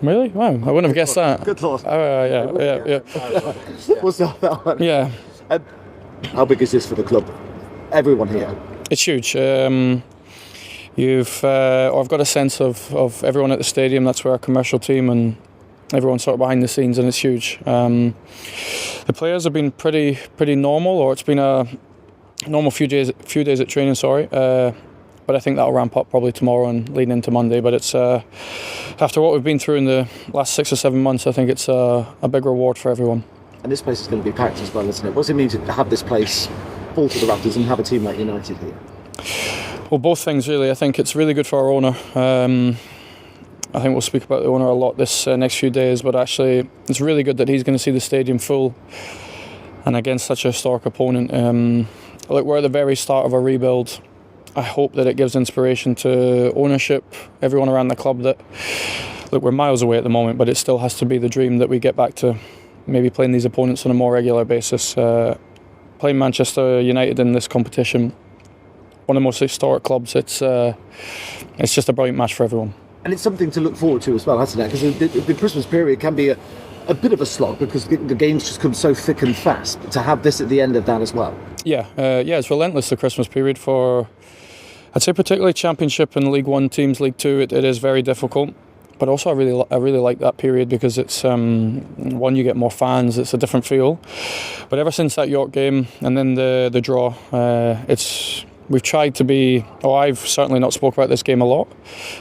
Really? Wow, I wouldn't have guessed that. Good thought. Yeah. We'll start that one. Yeah, How big is this for the club? Everyone here. it's huge. I've got a sense of everyone at the stadium. That's where our commercial team and everyone's sort of behind the scenes, and it's huge. The players have been pretty normal, or it's been a normal few days at training. But I think that'll ramp up probably tomorrow and leading into Monday. But it's after what we've been through in the last 6 or 7 months, I think it's a big reward for everyone. And this place is going to be packed as well, isn't it? What does it mean to have this place full to the rafters and have a team like United here? Well, both things really. I think it's really good for our owner. I think we'll speak about the owner a lot this next few days, but actually it's really good that he's going to see the stadium full and against such a historic opponent. Look, we're at the very start of a rebuild. I hope that it gives inspiration to ownership, everyone around the club that, look, we're miles away at the moment, but it still has to be the dream that we get back to maybe playing these opponents on a more regular basis. Playing Manchester United in this competition, one of the most historic clubs, it's just a brilliant match for everyone. And it's something to look forward to as well, hasn't it? Because the Christmas period can be a bit of a slog because the games just come so thick and fast. But to have this at the end of that as well. Yeah, it's relentless, the Christmas period for, I'd say particularly Championship and League One teams, League Two, it is very difficult. But also I really like that period because it's, one, you get more fans, it's a different feel. But ever since that York game and then the draw, we've tried to be, I've certainly not spoke about this game a lot,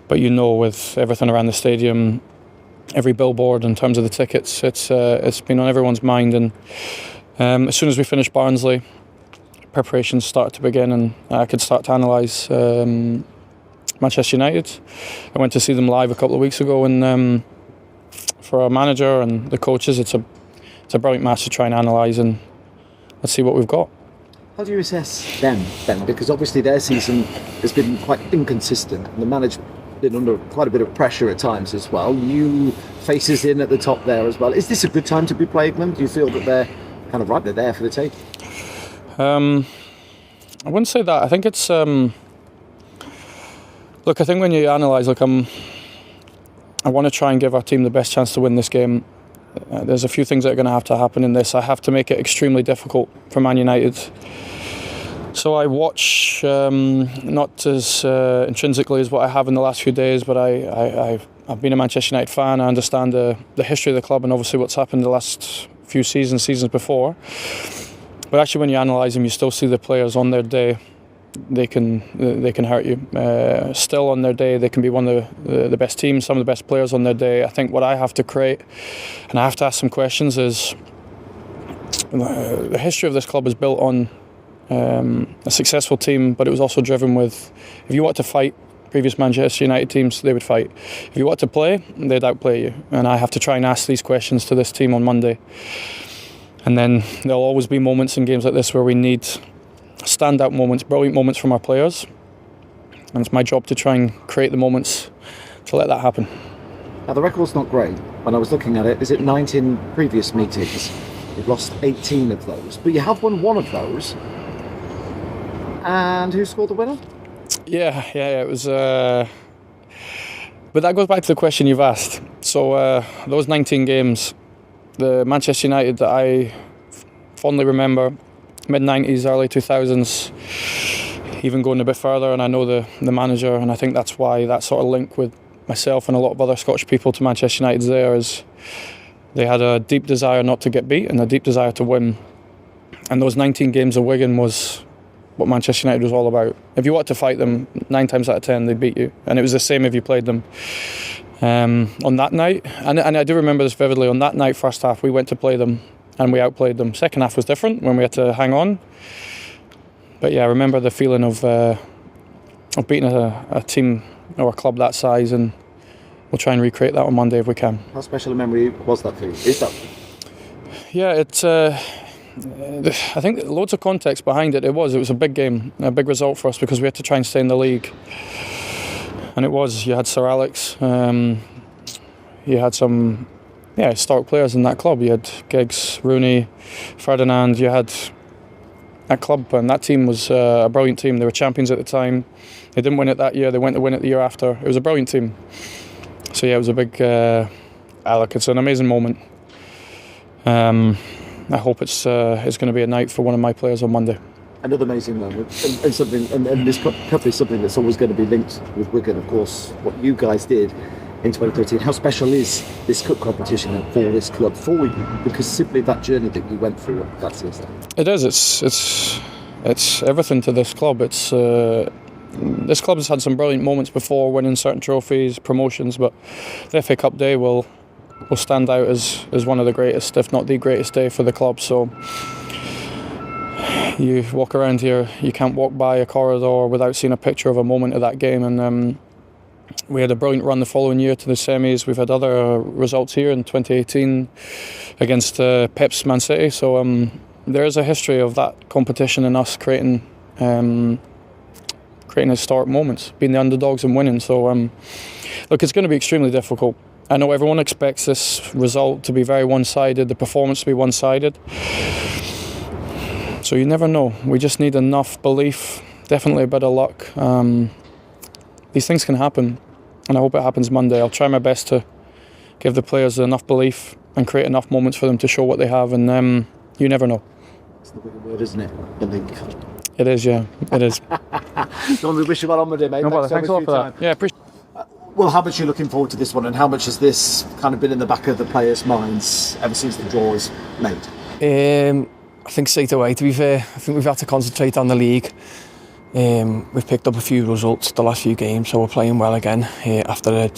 but with everything around the stadium, every billboard in terms of the tickets, it's been on everyone's mind. And as soon as we finished Barnsley, preparations started to begin and I could start to analyse Manchester United. I went to see them live a couple of weeks ago, and for our manager and the coaches, it's a brilliant match to try and analyse, and let's see what we've got. How do you assess them, Ben? Because obviously their season has been quite inconsistent and the manager's been under quite a bit of pressure at times as well. New faces in at the top there as well. Is this a good time to be playing them? Do you feel that they're kind of they're there for the take? I wouldn't say that. I think it's... Look, I think when you analyse, I want to try and give our team the best chance to win this game. There's a few things that are going to have to happen in this. I have to make it extremely difficult for Man United. So I watch, not as intrinsically as what I have in the last few days, but I've been a Manchester United fan. I understand the history of the club and obviously what's happened the last few seasons before. But actually when you analyse them, you still see the players on their day. They can hurt you. Still on their day, they can be one of the best teams, some of the best players on their day. I think what I have to create, and I have to ask some questions, is the history of this club is built on a successful team, but it was also driven with, if you want to fight previous Manchester United teams, they would fight. If you want to play, they'd outplay you. And I have to try and ask these questions to this team on Monday. And then there'll always be moments in games like this where we need standout moments, brilliant moments from our players, and it's my job to try and create the moments to let that happen. Now the record's not great. When I was looking at it, is it 19 previous meetings? You've lost 18 of those, but you have won one of those. And who scored the winner? Yeah, it was... But that goes back to the question you've asked. So those 19 games, the Manchester United that I fondly remember, mid-90s, early 2000s, even going a bit further, and I know the manager, and I think that's why that sort of link with myself and a lot of other Scottish people to Manchester United there is they had a deep desire not to get beat and a deep desire to win. And those 19 games of Wigan was what Manchester United was all about. If you want to fight them, 9 times out of 10 they beat you, and it was the same if you played them. On that night, and I do remember this vividly, on that night, first half, we went to play them and we outplayed them. Second half was different when we had to hang on. But yeah, I remember the feeling of beating a team or a club that size, and we'll try and recreate that on Monday if we can. How special a memory was that for you? Is that? Yeah, it's... I think loads of context behind it. It was a big game, a big result for us because we had to try and stay in the league. And it was, you had Sir Alex, you had some historic players in that club. You had Giggs, Rooney, Ferdinand. You had that club, and that team was a brilliant team. They were champions at the time. They didn't win it that year. They went to win it the year after. It was a brilliant team. So yeah, it was a Alec, it's an amazing moment. I hope it's going to be a night for one of my players on Monday. Another amazing moment, and something, and this cup is something that's always going to be linked with Wigan, of course. What you guys did in 2013, how special is this cup competition for this club, for you? Because simply that journey that you went through that season. It is. It's everything to this club. It's this club has had some brilliant moments before, winning certain trophies, promotions, but the FA Cup day will stand out as one of the greatest, if not the greatest day for the club. So you walk around here, you can't walk by a corridor without seeing a picture of a moment of that game. And we had a brilliant run the following year to the semis. We've had other results here in 2018 against Pep's Man City. So there is a history of that competition and us creating historic moments, being the underdogs and winning. So look, it's going to be extremely difficult. I know everyone expects this result to be very one-sided, the performance to be one-sided. So you never know. We just need enough belief, definitely a bit of luck. These things can happen, and I hope it happens Monday. I'll try my best to give the players enough belief and create enough moments for them to show what they have, and you never know. It's the big word, isn't it? Belief. It is, yeah. It is. Don, we wish you well on Monday, mate. No, thanks a lot for that. Yeah, appreciate. Well, how much are you looking forward to this one, and how much has this kind of been in the back of the players' minds ever since the draw was made? I think straight away, to be fair, I think we've had to concentrate on the league. We've picked up a few results the last few games, so we're playing well again after a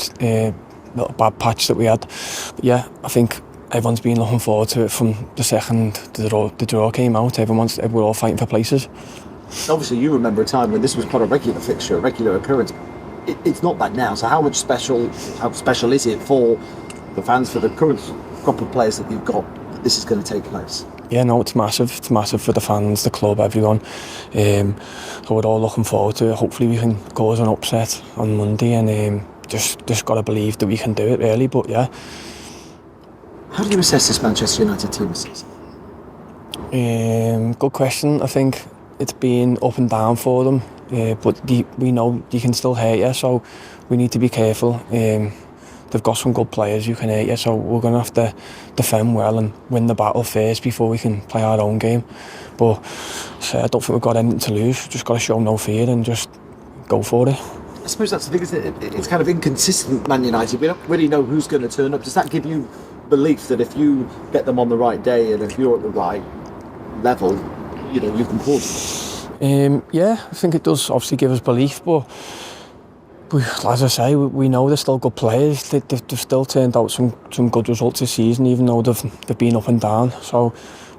little bad patch that we had. But yeah, I think everyone's been looking forward to it from the second the draw came out. We're all fighting for places. Obviously, you remember a time when this was quite a regular fixture, a regular occurrence. It's not that now. So how special is it for the fans, for the current crop of players that you've got, that this is going to take place? Yeah, no, it's massive. It's massive for the fans, the club, everyone. So we're all looking forward to it. Hopefully we can cause an upset on Monday, and just got to believe that we can do it, really. But yeah. How do you assess this Manchester United team this season? Good question. I think it's been up and down for them, but we know you can still hurt you, so we need to be careful. They've got some good players who can hurt you, so we're going to have to defend well and win the battle first before we can play our own game. But I don't think we've got anything to lose. Just got to show no fear and just go for it. I suppose that's the thing, isn't it? It's kind of inconsistent, Man United. We don't really know who's going to turn up. Does that give you belief that if you get them on the right day and if you're at the right level, you can pull them? Yeah, I think it does obviously give us belief, but as I say, we know they're still good players. They've still turned out some good results this season, even though they've been up and down. So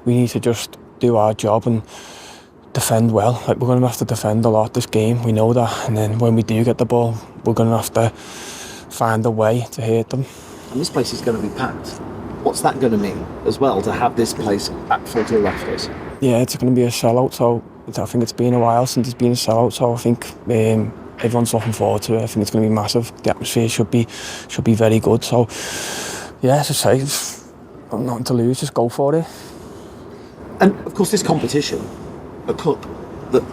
we need to just do our job and defend well. Like, we're going to have to defend a lot this game. We know that, and then when we do get the ball, we're going to have to find a way to hurt them. And this place is going to be packed. What's that going to mean as well, to have this place packed full to the rafters? Yeah, it's going to be a sellout. So I think it's been a while since it's been a sellout. So I think everyone's looking forward to it. I think it's going to be massive. The atmosphere should be very good. So yeah, as I say, got nothing to lose. Just go for it. And of course, this competition, a cup that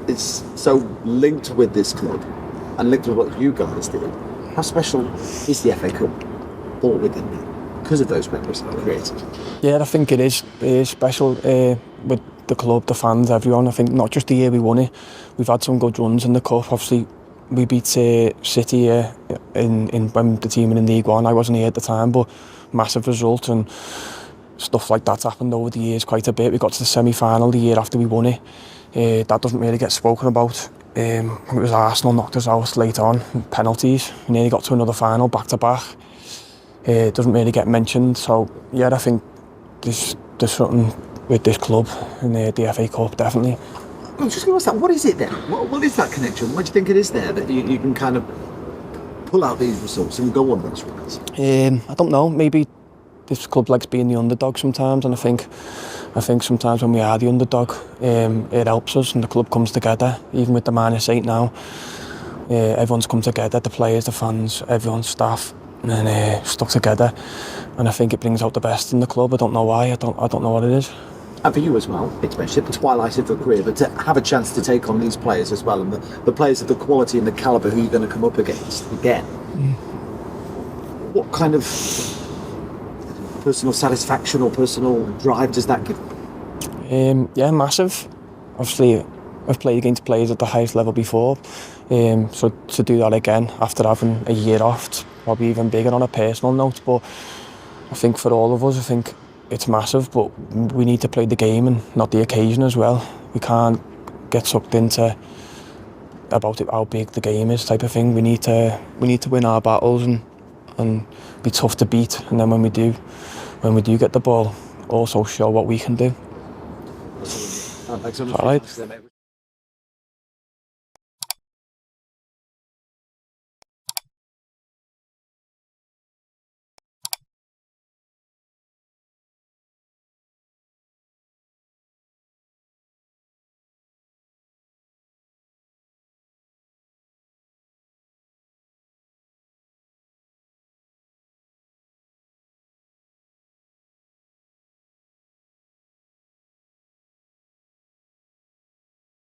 is so linked with this club and linked with what you guys did. How special is the FA Cup for Wigan because of those memories that were created? Yeah, I think it is special with the club, the fans, everyone. I think not just the year we won it, we've had some good runs in the cup. Obviously, we beat City in when the team were in League One. I wasn't here at the time, but massive result, and stuff like that's happened over the years quite a bit. We got to the semi-final the year after we won it. That doesn't really get spoken about. It was Arsenal knocked us out late on, penalties. We nearly got to another final back to back. It doesn't really get mentioned. So yeah, I think there's something with this club and the FA Cup, definitely. I was just going to ask that, what is it then? What is that connection? What do you think it is there that you can kind of pull out these results and go on those runs? I don't know, maybe this club likes being the underdog sometimes, and I think sometimes when we are the underdog, it helps us and the club comes together. Even with the -8 now, everyone's come together, the players, the fans, everyone's staff, and stuck together, and I think it brings out the best in the club. I don't know why, I don't know what it is. And for you as well, it's mentioned the twilight of your career, but to have a chance to take on these players as well, and the players of the quality and the calibre who you're going to come up against again. What kind of personal satisfaction or personal drive does that give? Yeah, massive. Obviously, I've played against players at the highest level before, so to do that again after having a year off, it's probably even bigger on a personal note. But I think for all of us, I think it's massive, but we need to play the game and not the occasion as well. We can't get sucked into about it, how big the game is type of thing. We need to win our battles and be tough to beat, and then when we do get the ball, also show what we can do. Thanks so much. All right.